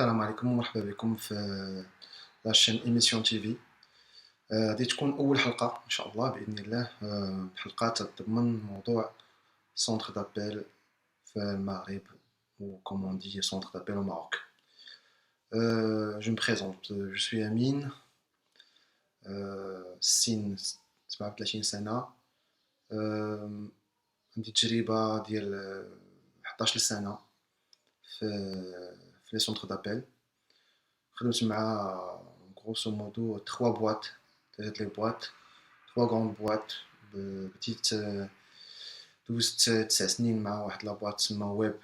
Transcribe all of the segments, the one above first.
السلام عليكم ومرحبا بكم في لاشين ايميسيون تي في. غادي تكون اول حلقه ان شاء الله باذن الله. حلقه تتضمن موضوع سونتر دابيل في المغرب ou comme on dit centre d'appel au Maroc. Je me présente, je suis Amine, سن 37 سنه. عندي تجربه ديال 11 سنه في لي سونتر دابيل. خدمت مع grosso modo 3 boîtes, les boîtes, 3 grandes boîtes بديت دوزت 9 سنين مع واحد لا بواط تسمى ويب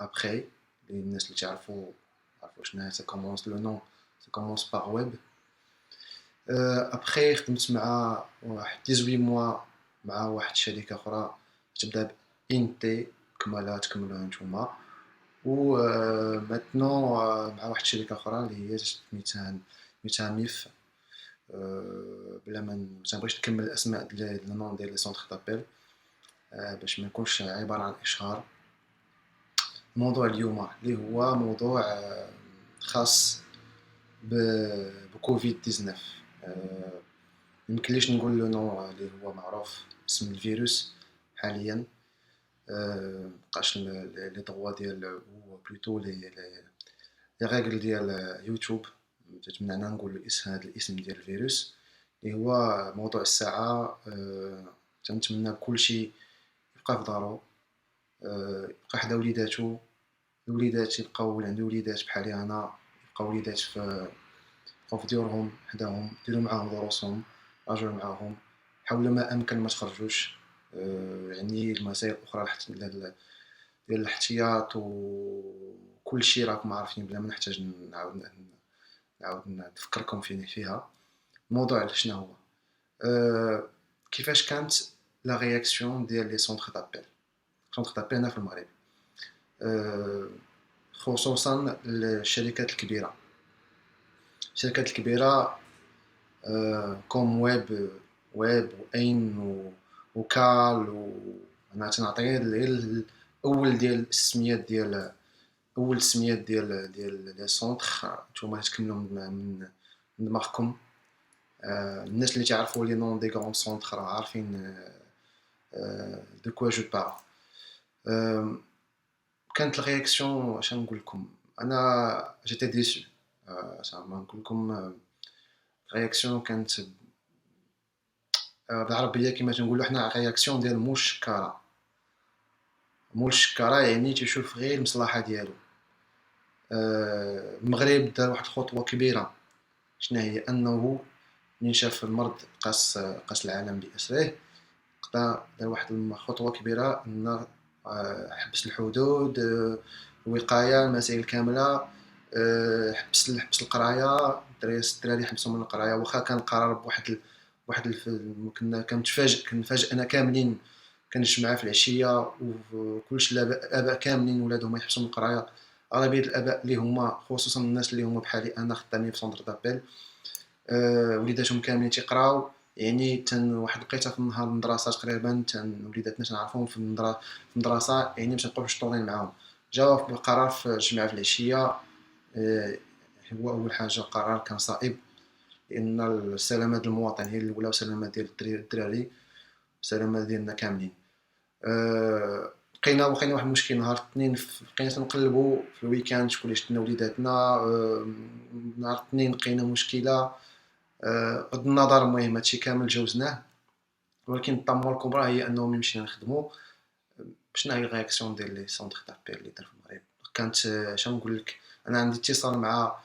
ابخي اللي الناس اللي تعرفوا شنو سا كومونس لو نون سا كومونس باغ ويب. ابخي خدمت مع واحد 18 موا مع واحد الشركه اخرى تبدا بانتي كما تكملوها نتوما. و ماتنون مع واحد الشركه اخرى اللي هي سميتها ميف. بلا ما نبغيش نكمل الاسماء ديال النون ديال لي سونتر دابيل باش ما نكونش عباره عن اشهار. الموضوع اليوم اللي هو موضوع خاص بكوفيد 19. يمكنليش نقول له نو اللي هو معروف اسم الفيروس حاليا. مبقاش لي دغوا ديال هو بلوتو لي ريغل ديال يوتيوب تمنعنا نقول هذا الاسم ديال الفيروس اللي هو موضوع الساعه. تنتمنى كلشي يبقى في دارو، يبقى حدا وليداتو، الوليدات يبقاو عندي وليدات بحالي انا، يبقاو وليدات في ديورهم حداهم، ديروا معاهم دروسهم، راجعوا معاهم، حاولوا ما امكن ما تخرجوش. يعني المسائل الاخرى ديال الاحتياط وكل شيء راكم عارفين بلا ما نحتاج نعاود نفكركم فيها. الموضوع شنو هو؟ كيفاش كانت لا رياكسيون ديال لي سونتر دابيل هنا في المغرب، خصوصا الشركات الكبيره كوم ويب وأين وكال. أنا تنعطي غير أول ديال السميات ديال لي سونتر، نتوما تكملوا من دماغكم. الناس اللي تعرفوا لي نون دي غران سونتر راه عارفين دو كوا جو بار. كانت الرياكسيون اش نقول لكم، انا جيتي ديسو. زعما نقول لكم رياكسيون كانت بالعربيه كما تنقولوا حنا رياكسيون ديال مول الشكاره، يعني تيشوف غير المصلحه ديالو. المغرب دار واحد الخطوه كبيره، شنو هي؟ انه منين شاف المرض قاس العالم باسره، دار واحد الخطوه كبيره ان حبس الحدود، الوقايه، المسائل كامله. حبس القرايه، الدراري حبسوا من القرايه، واخا كان قرار بواحد كنا كنتفاجئ انا كاملين كنجمع في العشيه وكلش الاباء كاملين ولادهم يحبسوا من القرايه. اغلبيه الاباء اللي هما خصوصا الناس اللي هما بحالي انا خدامين في سونتر دابيل، وليداتهم كاملين تيقراو. يعني واحد لقيتها في النهار المدرسه تقريبا وليداتنا تنعرفهم في المدرسه، يعني باش نبقاوش طولين معاهم. جاوا بالقرار في الجمعه في العشيه. هو اول حاجه قرار كان صائب، لان السلامه ديال المواطن هي الاولى وسلامه ديال الدراري وسلامه ديالنا كاملين. بقينا واحد المشكل نهار الاثنين، بقينا تنقلبوا في الويكاند شكون اللي شدنا وليداتنا. نهار الاثنين لقينا مشكله. بغض النظر المهم هادشي كامل جوزناه، ولكن الطامه الكبرى هي انه مشينا نخدموا. شنو هي الرياكسيون ديال لي سونتر دابيل اللي دار في المغرب؟ كانت اش نقول لك، انا عندي اتصال مع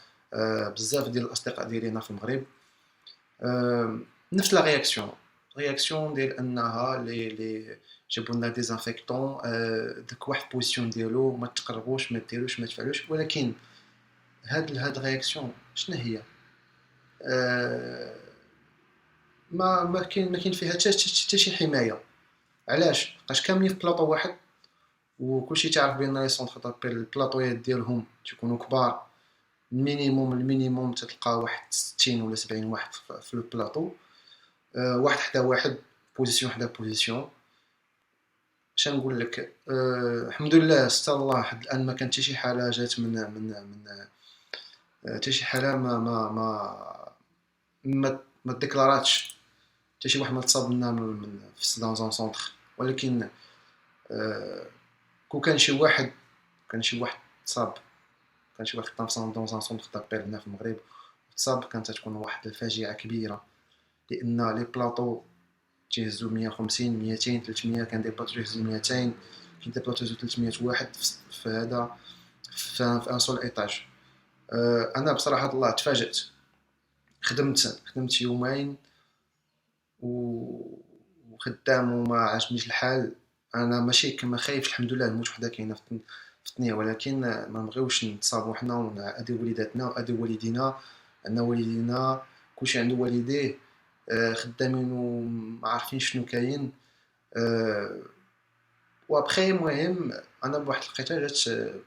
بزاف ديال الاصدقاء ديالي هنا في المغرب. نفس لا رياكسيون ديال انها لي جابوا لنا ديزانفيكتون، داك واحد بوزيسيون ديالو ما تقربوش ما ديروش ما تفعلوش. ولكن هاد الرياكسيون شنو هي؟ ما كاين فيها حتى شي حمايه. علاش؟ بقاش كاملين في بلاطو واحد، وكلشي تعرف بان لي سونتر دابيل البلاطويات ديالهم تيكونوا كبار. المينيموم تلقى واحد 60 ولا 70 واحد في البلاطو، واحد حدا واحد، بوزيسيون حدا بوزيسيون. اش نقول لك، الحمد لله ستر الله حد الان ما كانت حتى شي حاله جات من حتى شي حاله ما ديكلاراتش، حتى شي واحد ما تصاب لنا في دون زون سونتر. ولكن كون كان شي واحد تصاب، كان شي واحد طام دون زون سونتر دابيل هنا في المغرب وتصاب، كانت تكون واحد الفاجعه كبيره، لان لي بلاطو تيهزو 150 200 300، كان دي بلاطو تيهزو 200، كاين دي بلاطو تيهزو 300 واحد في هذا في ان سول ايطاج. انا بصراحه الله تفاجأت، خدمت يومين وخدام وما عجبنيش الحال. انا ماشي كما خايف الحمد لله نموت وحده كاينه في الدنيا، ولكن ما نبغيوش نتصابوا حنا ونعادي وليداتنا وادي والدينا. عندنا والدينا كلشي عنده والديه، خدامين وما عارفين شنو كاين. وابخي المهم انا بواحد الوقيته جات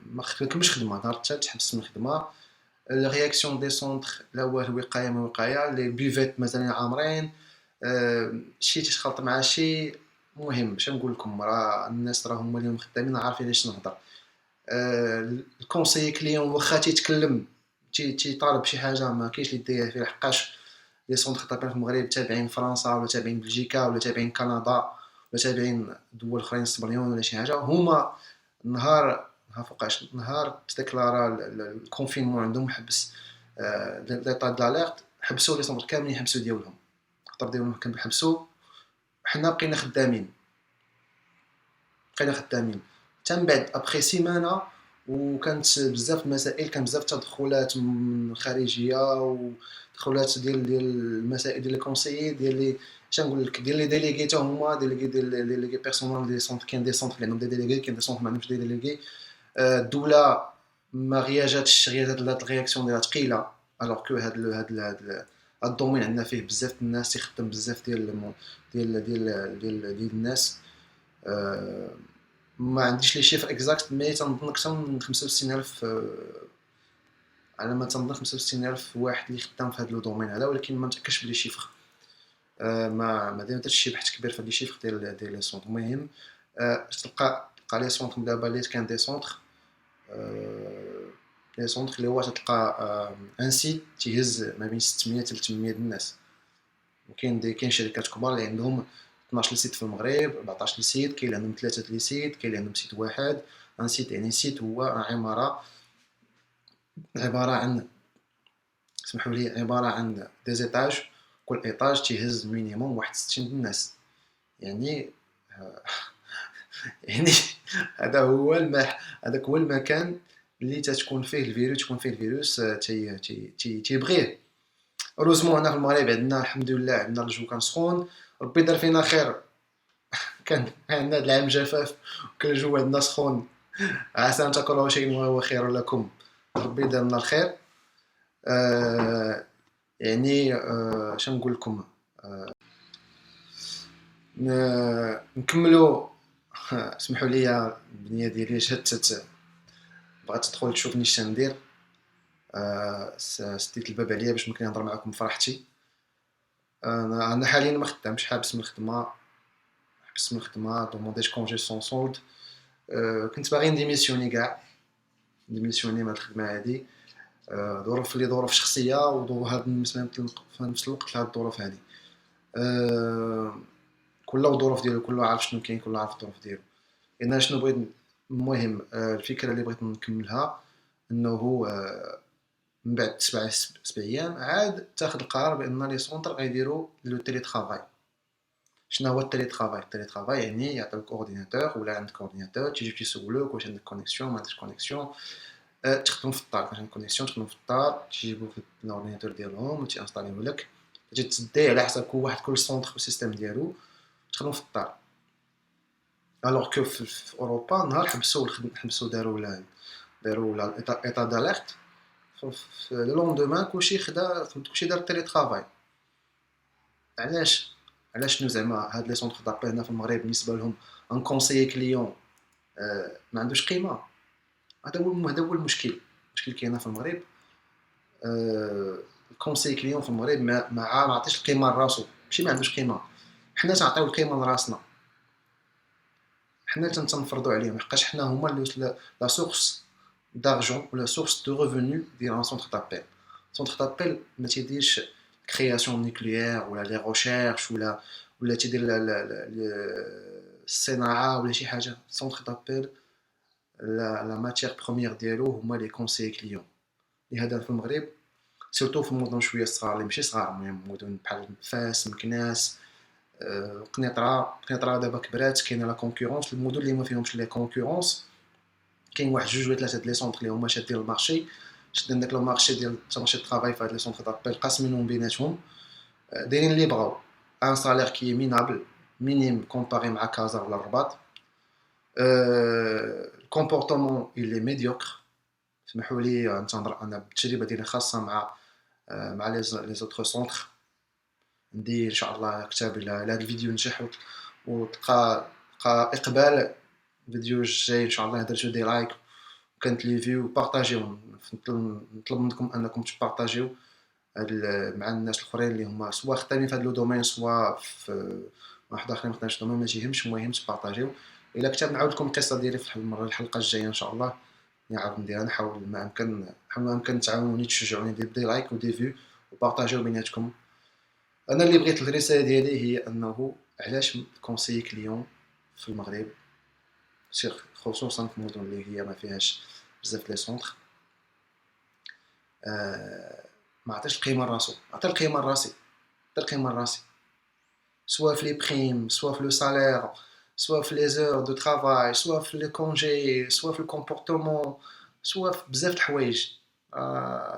ما كنتش خدمه، نهار الثالث حبست من الخدمه. الرياكسيون دي سونتر لا هو الوقايه من الوقايه، لي بيفيت مازالين عامرين، شي تيخلط مع شي. المهم باش نقول لكم راه الناس راه هما اليوم خدامين عارفين علاش نهضر. الكونسيي كليون واخا تيتكلم تيطالب بشي حاجه ما كاينش اللي يديها فيه، لحقاش لي سونتر طابين في المغرب تابعين فرنسا ولا تابعين بلجيكا ولا تابعين كندا ولا تابعين دول اخرين سبريون ولا شي حاجه. هما نهار فوقاش نهار تديكلارا الكونفينمون عندهم، حبس ليطا داليرت، حبسوا لي سونتر كاملين، حبسوا ديالهم الخطر ديالهم كان حبسوا. حنا بقينا خدامين حتى من بعد ابخي سيمانه، وكانت بزاف المسائل، كان بزاف تدخلات من خارجيه ودخلات ديال المسائل ديال الكونسيي ديال لي اش نقول لك ديال لي ديليغي حتى هما ديليغي بيرسونال دي سونتر. كاين دي سونتر اللي عندهم دي ديليغي، كاين دي سونتر ما عندهمش دي ديليغي. الدوله ما غياجاتش غير هاد الرياكسيون ديالها ثقيله، الوغ كو هاد الدومين عندنا فيه بزاف الناس تيخدم بزاف ديال الناس. ما عنديش لي شيفر اكزاكت مي تنظن اكثر من 65000، على ما تنظن 65000 واحد اللي خدام في هذا لو دومين هذا، ولكن ما متاكدش بلي شيفر. ما درتش شي بحث كبير في هاد لي شيفر ديال لي سونتر. المهم تلقى لي سونتر دابا اللي كان دي سونتر، لي سونتر اللي هو تلقى ان سيت تيهز ما بين 600 حتى 800 الناس. كاين شركات كبار اللي عندهم 12 سيت في المغرب، 14 سيت، كاين اللي عندهم 3 لي سيت، كاين اللي عندهم سيت واحد. ان سيت يعني سيت هو عماره عباره عن سمحوا لي عباره عن دي زيتاج، كل ايطاج تيهز مينيموم واحد 60 الناس. يعني يعني هذاك هو المكان اللي تتكون فيه الفيروس تيبغيه. روزمون هنا في المغرب عندنا الحمد لله عندنا الجو كان سخون، ربي دار فينا خير. كان عندنا هاد العام جفاف وكان الجو عندنا سخون، عسى ان تكرهوا شيء وهو خير لكم، ربي دار لنا الخير. يعني اش نقول لكم، نكملوا. اسمحوا لي البنيه ديالي جات بغات تدخل تشوفني اش ندير. سديت الباب عليا باش ممكن نهضر معكم بفرحتي. انا حاليا ما خدامش، حابس من الخدمه دومونديت كونجي سون سولد. كنت باغي نديميسيوني كاع، ديميسيوني من الخدمه هذه. ظروف شخصيه وظروف هاد في نفس الوقت هاد الظروف هذه. كل ظروف ديالو، كل عارف شنو كاين، كل عارف الظروف ديالو. انا شنو بغيت، المهم الفكره اللي بغيت نكملها انه من بعد 7 ايام عاد تاخذ القرار بان لي سونتر غيديروا لو تيلي ترافاي. شنو هو التيلي ترافاي؟ التيلي ترافاي يعني يعطيوك اورديناتور ولا عندك اورديناتور، تيجي تيسولوك واش عندك كونيكسيون ما عندكش كونيكسيون. تخدم في الدار، واش عندك كونيكسيون تخدم في الدار، تيجيبوك الاورديناتور ديالهم وتيانستاليوه لك، تتدي على حسب كل سونتر والسيستم ديالو تخدم في الدار. الوغ كو في اوروبا نهار حبسوا داروا ايطا داليرت، لو لوندومان كلشي دار تيلي ترافاي. علاش شنو زعما هاد لي سونتر دابيل هنا في المغرب بالنسبه لهم ان كونسيي كليون ما عندوش قيمه. هذا هو المشكل كاين هنا في المغرب. الكونسيي كليون في المغرب ما عطيش القيمه لراسو، ماشي ما عندوش قيمه، حنا تنعطيو القيمه لراسنا. حنا اللي تنفرضوا عليهم، لحقاش حنا هما لا سورس d'argent ou la source de revenus ديال un centre d'appel. Centre d'appel ما تيديرش création nucléaire ولا les recherches ولا تيدير الصناعة ولا شي حاجة. centre d'appel la matière première ديالو هما les conseillers clients. لهذا في المغرب سورتو في المدن شويه صغار اللي ماشي صغار، المهم مدن بحال فاس، مكناس، قنيطره دابا كبرات، كاينه لا كونكورونس. المدن اللي ما فيهمش لي كونكورونس كاين واحد جوج ولا ثلاثه لي سونتر اللي هما شادين المارشي، شادين داك المارشي ديال مارشي الطرافاي في هاد لي سونتر دابيل، قاسمينهم بيناتهم، دايرين اللي بغاو ان صالير كي مينابل مينيم كومباري مع كازا ولا الرباط. الكومبورتمون اللي ميديوكر. سمحوا لي نتهضر انا بالتجربه ديالي خاصه مع لي زوتر سونتر. ندير ان شاء الله كتاب الى هذا الفيديو نجح وتلقى اقبال. الفيديو الجاي ان شاء الله درتو دي لايك وكانت لي فيو بارطاجيو. نطلب منكم انكم تبارطاجيو مع الناس الاخرين اللي هما سواء خدامين في هذا لو دومين سواء في واحد اخرين ما خدامش دومين، ما تيهمش، المهم تبارطاجيو. الا كتاب نعاود لكم القصه ديالي في الحلقه الجايه ان شاء الله نعاود نديرها. نحاول ما امكن تعاونوني تعشجعوني دي لايك ودي فيو وبارطاجيو بيناتكم. انا اللي بغيت الرساله ديالي هي انه علاش كونسيي كليون في المغرب خصوصا في المدن اللي هي ما فيهاش بزاف لي سونتر ما عطيش القيمه لراسو. عطي القيمه لراسي، عطي القيمه لراسي، سواء في لي بريم، سواء في لو سالير، سواء في لي زور دو طرافاي، سواء في لي كونجي، سواء في الكومبورتمون، سواء في بزاف د الحوايج.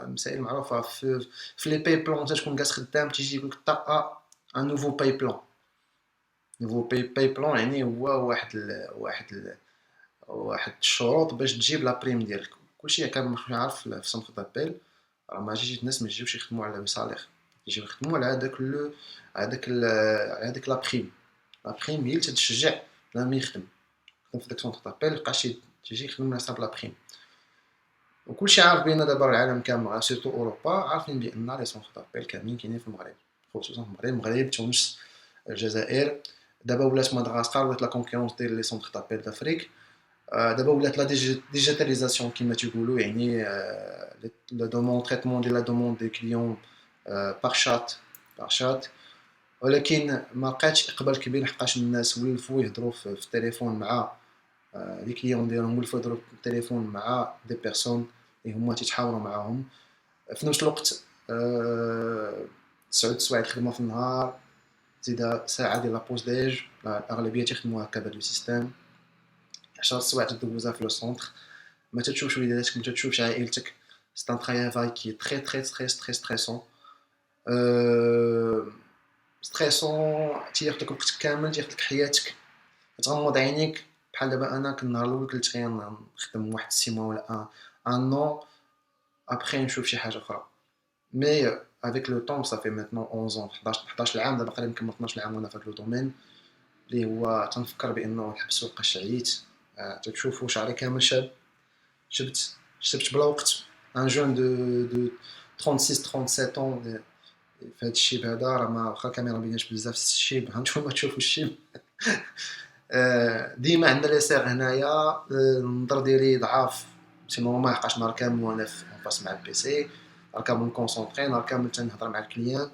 مسائل معروفه في لي باي بلان. تكون جالس خدام تيجي يقول لك طا ان نوفو باي بلان. نوفو باي بلان يعني هو واحد الشروط باش تجيب لا بريم ديالك. كلشي كان عارف في سونتر دابيل راه ما جيت الناس ما يجيوش يخدموا على لو سالير، يجيو يخدموا على هذاك لا بريم. لا بريم هي اللي تشجع بنادم يخدم في داك سونتر دابيل، مابقاش تيجي يخدم على حساب لا بريم. وكلشي عارف بان دابا العالم كامل سيرتو اوروبا عارفين بان لي سونتر دابيل كاملين كاينين في المغرب، خصوصا في المغرب، تونس، الجزائر. دابا ولات مدغشقر، ولات لا كونكورونس ديال لي سونتر دابيل دافريك. دابا ولات لا ديجيتاليزاسيون كما تيقولوا، يعني لا دوموند تريتمون ديال لا دوموند دي كليون بار شات. ولكن ما لقاتش اقبال كبير لحقاش الناس ولفوا يهضروا في التليفون مع لي كليون ديالهم، ولفوا يهضروا في التليفون مع دي بيرسون اللي هما تيتحاوروا معاهم في نفس الوقت. 9 سوايع الخدمه في النهار، زيد ساعه ديال لابوز ديج، الاغلبيه تيخدموا هكا بهذا السيستم. 10 سوايع تدوزها في لو سونتر، ما تتشوفش وليداتك، ما تتشوفش عائلتك. سي ان ترافاي كي تري تري تري تري ستريسون. ستريسون تياخدك وقتك كامل، تياخدك حياتك، تغمض عينيك. بحال دابا انا كان النهار الاول قلت غير نخدم واحد 6 mois ولا ان نو ابخي نشوف شي حاجه اخرى. مي افيك لو طون صافي ميتنون 11 عام دابا، قريب نكمل 12 عام وانا في هذا لو دومين اللي هو تنفكر بانه نحبس وبقى عييت. تتشوفوا شعري كامل شاب، شبت بلا وقت. ان جون دو 36 37 اون في هذا الشيب هذا راه ما واخا الكاميرا مبيناش بزاف الشيب، هانتوما تشوفوا الشيب. ديما عندنا لي سير هنايا، النظر ديالي ضعاف سي نورمال لحقاش نهار كامل وانا في فاس مع البيسي، نهار كامل مكونسونطري، نهار كامل تنهضر مع الكليان،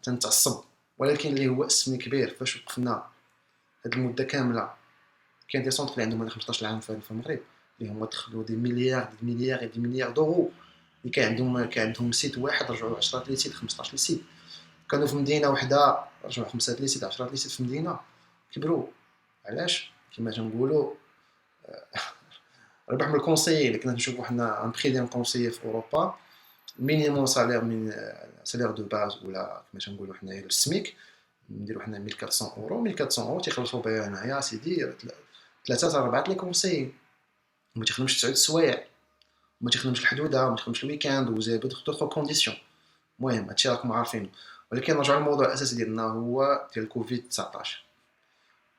تنتعصب. ولكن اللي هو اسمي كبير فاش وقفنا هاد المده كامله. كاين دي سونتر اللي عندهم 15 عام في المغرب اللي هما دخلوا دي مليار دورو، اللي كان عندهم سيت واحد رجعوا 10 لي سيت 15 لي سيت. كانوا في مدينه وحده رجعوا 5 لي سيت 10 لي سيت في مدينه كبروا. علاش؟ كما تنقولوا ربح من الكونسيي. اللي كنا نشوفوا حنا ان بري ديال كونسيي في اوروبا مينيموم سالير من سالير دو باز ولا كما تنقولوا حنايا السميك، نديرو حنا 1400 اورو. 1400 اورو تيخلصوا بها هنايا سيدي 3 4 لي كونسيي، ما تخدمش 9 سوايع، ما تخدمش الحدوده، ما تخدمش الويكاند وزيد دوطخ كونديسيون. المهم هادشي راكم عارفينه. ولكن نرجعوا للموضوع الاساسي ديالنا هو ديال كوفيد 19.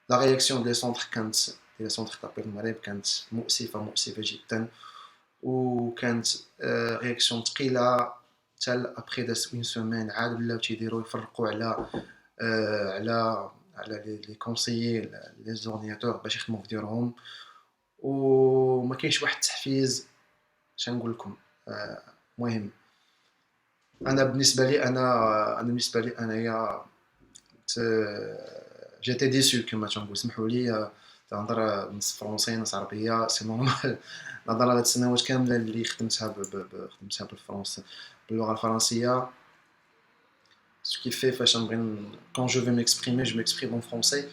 لا رياكسيون ديال سونتر كانت ديال سونتر دابيل المغرب كانت مؤسفه جدا، وكانت رياكسيون ثقيله. حتى ابخي داز اون سومين عاد ولاو تيديروا يفرقوا على على لي كونسيي لي زورديناتور باش يخدموا في ديورهم، وما كاينش واحد التحفيز. اش نقول لكم؟ مهم انا بالنسبه لي انايا جيتي ديسو كما تنقول. سمحوا لي تنهضر نص فرونسي نص عربيه، سي نورمال. نهضر على السنوات كامله اللي خدمتها بالفرنسا باللغه الفرنسيه. ce qui fait فاش نبغي quand je veux m'exprimer je m'exprime en français.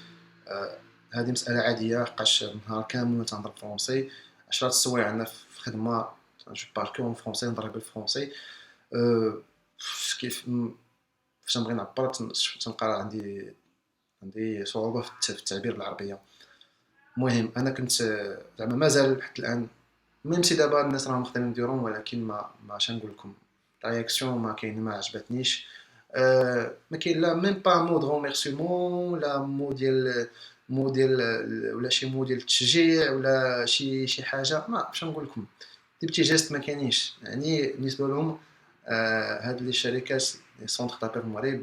هذه مساله عاديه لحقاش نهار كامل تنهضر فرونسي. 10 السوايع انا في خدمه جو بارل كو en français نهضر بالفرونسي. كيف فاش نبغي نعبر تنلقى عندي صعوبه في التعبير بالعربيه. المهم انا كنت زعما مازال حتى الان ميم سي دابا الناس راهم خدامين يديرون، ولكن ما اش نقول لكم رياكسيون ما كاين، ما عجبتنيش. ما كاين لا ميم با مو دو ريميرسيمون لا مو ديال ولا شي مو ديال التشجيع ولا شي حاجه. ما باش نقول لكم دي بتي جيست ما كاينينش. يعني بالنسبه لهم هاد لي شركات لي سونتر دابيل في المغرب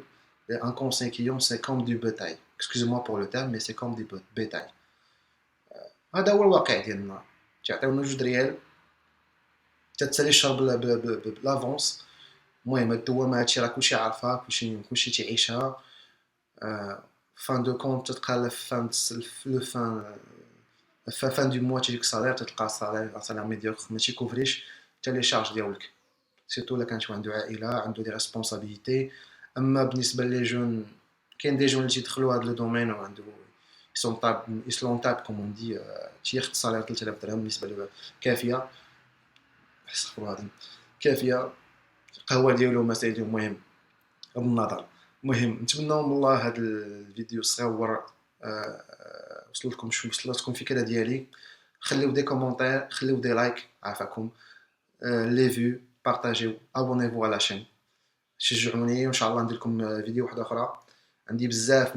ان كونساي كيون سي كوم دو بيتاي. اكسكوزي-moi pour le terme mais c'est comme du bétail. هذا هو الواقع ديالنا. تعطيونا 2 ريال تتسالي الشهر بلافونس. المهم الدوامه هادشي راه كلشي عارفها، كلشي تيعيشها. فان دو كونت تلقى فان دو موا تيجيك صالير، تلقى صالير ميديوكر ما تيكوفريش حتى لي شارج ديالك، سيرتو الا كانت عنده عائله عنده دي ريسبونسابيلتي. اما بالنسبه لي جون كاين دي جون اللي تيدخلوا هذا لو دومين وعنده يسلون تاب كوم اون دي تياخذ صالير 3000 درهم بالنسبه له كافيه. استغفر الله العظيم، كافيه القهوه ديالو مسائل ديالو. المهم بغض النظر، المهم نتمنى من الله هذا الفيديو الصغير وصلتكم الفكره ديالي. خليو دي كومونتير، خليو دي لايك، عافاكم لي فيو، بارطاجيو، ابونيفو على لاشين، شجعوني وان شاء الله ندير لكم فيديو واحده اخرى. عندي بزاف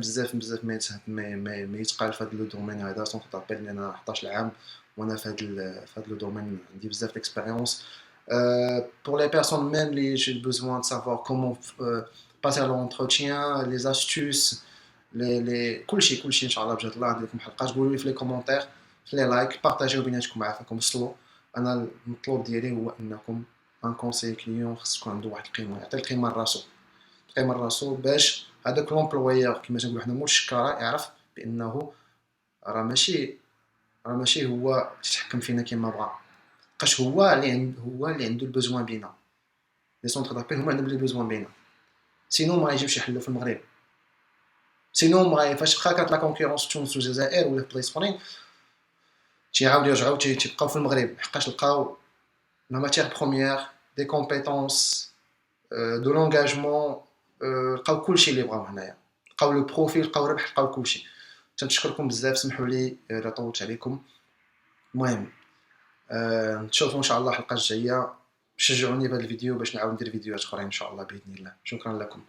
ما يتقال في هذا لو دومين هذا. سون تابيل لي انا 11 عام وانا في هذا لو دومين، عندي بزاف ديكسبيريونس. pour les personnes même j'ai besoin de savoir comment passer à l'entretien, les astuces, كلشي ان شاء الله بجد الله عندي لكم حلقات. قولوا لي في لي كومونتير، في لي لايك، بارطاجيو بيناتكم، عافاكم وصلوا. انا المطلوب ديالي هو انكم ان كونسي كليون خص يكون عنده واحد القيمه، يعطي القيمه لراسو باش هذاك لومبلويور كما تنقولوا حنا مول الشكاره يعرف بانه راه ماشي هو يتحكم فينا كما بغا، بقاش هو اللي عنده البوزوان بينا. لي سونتر دابيل هما عندهم لي بوزوان بينا، سينو ما غايجيوش يحلوا في المغرب. سينو ما فاش بقى كانت لا كونكورونس في تونس والجزائر ولا في بلايص اخرين تيعاودوا يرجعوا تيبقاو في المغرب، حقاش لقاو لا ماتيير بروميير، دي كومبيتونس، دو لونغاجمون، لقاو كلشي اللي بغاو هنايا، لقاو لو بروفيل، لقاو ربح، لقاو كلشي. تنشكركم بزاف، سمحوا لي الا طولت عليكم. المهم نتشوفوا ان شاء الله الحلقه الجايه. شجعوني بهذا الفيديو باش نعاود ندير فيديوهات اخرين ان شاء الله باذن الله. شكرا لكم.